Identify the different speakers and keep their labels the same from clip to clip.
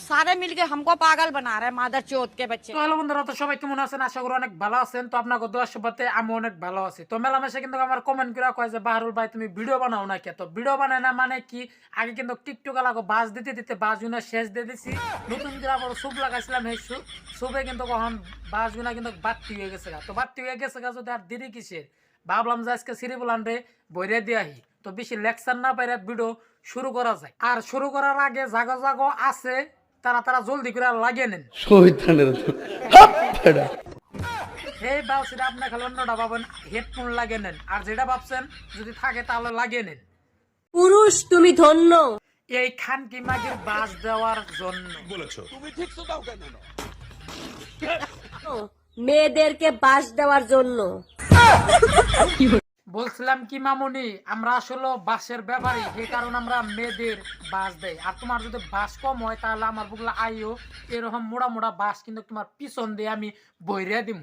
Speaker 1: सारे मिलके हमको पागल बना रहे हैं मादर चौथ के बच्चे।
Speaker 2: তো হ্যালো বন্ধুরা, তো সবাই কেমন আছেন? আশা করি অনেক ভালো আছেন। তো আপনাকে দোয়া সুবাদে আমি অনেক ভালো আছি। তো মেলামেশা কিন্তু আমার কমেন্ট করে কয় যে বাহারুল ভাই তুমি ভিডিও বানাও না কে? তো ভিডিও বানায় না মানে কি, আগে কিন্তু টিকটক লাগো বাস দিতে দিতে বাস গুনা শেষ দিয়ে দিছি। নতুন করে আবার সুপ লাগাইছিলাম, এই সুপে কিন্তু কখন বাস গুনা কিন্তু বাড়তি হয়ে গেছে। তো বাড়তি হয়ে গেছে যদি আর দেরি কিসের, ভাবলাম যে আজকে সিঁড়ি বলান রে বইরে দিয়ে আহি। তো বেশি লেকচার না পাইরে ভিডিও শুরু করা যায়। আর শুরু করার আগে জাগো জাগো আছে, তারা জলদি করে লাগিয়ে নেন। এই বাউসিটা আপনি খালি অন্যটা ভাবেন হেডফোন লাগিয়ে নেন, আর যেটা ভাবছেন যদি থাকে তাহলে লাগিয়ে নেন।
Speaker 3: পুরুষ তুমি ধন্য।
Speaker 2: এই খানকি মাগির বাস দেওয়ার জন্য
Speaker 4: বলেছো তুমি ঠিক তো দাও কেন না?
Speaker 3: মেয়েদেরকে বাস দেওয়ার জন্য।
Speaker 2: বলছিলাম কি মামুনি, আমরা আসলে বাসের ব্যাপারী, এই কারণে আমরা মেয়েদের বাস দেই। আর তোমার যদি বাস কম হয় তাহলে আমার বুকলা আইও, এরকম মোড়া মোড়া বাস কিন্তু তোমার পিছন দিয়ে আমি বইরে দিম।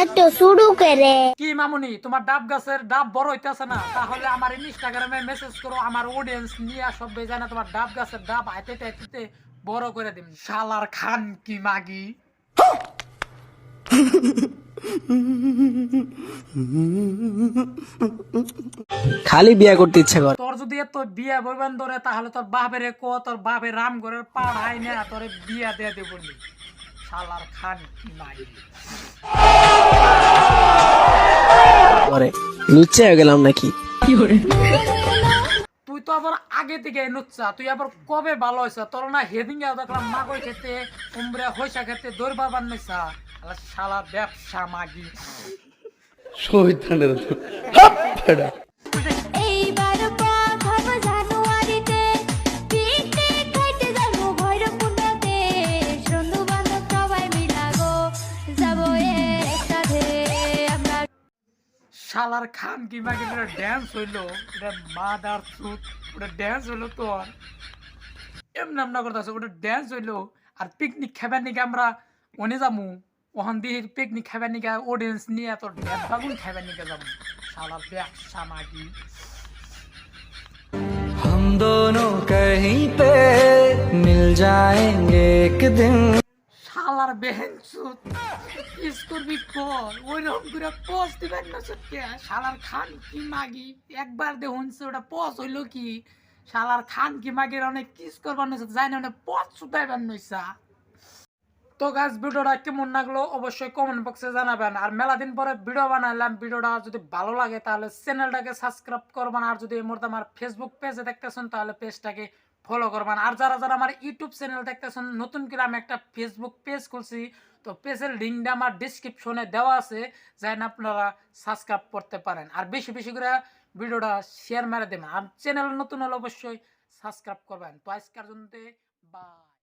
Speaker 5: একটু শুরু করে
Speaker 2: কি মামুনি, তোমার ডাব গাছের ডাব বড় হইতেছে না? তাহলে আমার ইনস্টাগ্রামে মেসেজ করো, আমার অডিয়েন্স নিয়ে সব জানে তোমার ডাব গাছের ডাব হাইতে হাইতে বড় করে দিম। শালার খান কি মাগি।
Speaker 6: খালি বিয়া করতে ইচ্ছা করে।
Speaker 2: তোর যদি এত বিয়া বইবান ধরে তাহলে তোর বাপের তোর বাপের রামগড়ের পাড়াই না তোর বিয়া দিয়ে দেব। শালার খান কি মাগি।
Speaker 6: লুচ্চা হয়ে গেলাম নাকি?
Speaker 2: তুই তো আবার আগে থেকে নুচ্ছা, তুই আবার কবে ভালো হয়েছ? তোর না হেদিং দেখলাম মাগই খেতে উমরে হইসা খেতে দৌড় বাবার নিছা। শালা ব্যবসা মাগি।
Speaker 5: এইবার প্রথম জানুয়ারিতে পিকনিক খাইতে যাবো ভৈরবকুণ্ডতে, বন্ধু বান্ধব সবাই মিলাগো যাবো একসাথে আমরা।
Speaker 2: শালার খান কি মাগি ড্যান্স হইলো, এটা মাদার সুত, ওটা ড্যান্স হইলো তোর এমনি না করতেছে, ওটা ড্যান্স হইলো। আর পিকনিক খাবার নিকে আমরা ওনে যাবো, ওখান দিয়ে পিকনিক খাবার নিকে অডিয়েন্স নিয়ে তোর ড্যান্স বাগুন খাবার নিকে যাবো। শালার ব্যবসা মাগি।
Speaker 7: हम दोनों कहीं पे मिल जाएंगे एक दिन।
Speaker 2: শালার বেহেন সুত ইস করবি কর, ওই রকম করে পজ দিবেন না সত্যি। শালার খান কি মাগি একবার দেখুনছে ওটা পজ হইলো কি? শালার খান কি মাগির অনেক কিস করবার নইছে, যাই না অনেক পজ ছুটাইবার নইছা। তো গাছ ভিডিওটা কেমন লাগলো অবশ্যই কমেন্ট বক্সে জানাবেন। আর মেলা দিন পরে ভিডিও বানাইলাম, ভিডিওটা যদি ভালো লাগে তাহলে চ্যানেলটাকে সাবস্ক্রাইব করবেন। আর যদি এই মুহূর্তে আমার ফেসবুক পেজে দেখতেছেন তাহলে পেজটাকে ফলো করবেন। আর যারা যারা আমার ইউটিউব চ্যানেল দেখতেছেন, নতুন করে আমি একটা ফেসবুক পেজ খুলছি, তো পেজের লিঙ্কটা আমার ডিসক্রিপশনে দেওয়া আছে, যাই না আপনারা সাবস্ক্রাইব করতে পারেন। আর বেশি বেশি করে ভিডিওটা শেয়ার মেরে দেবেন। আর চ্যানেল নতুন হলে অবশ্যই সাবস্ক্রাইব করবেন। তো আজকের জন্য বা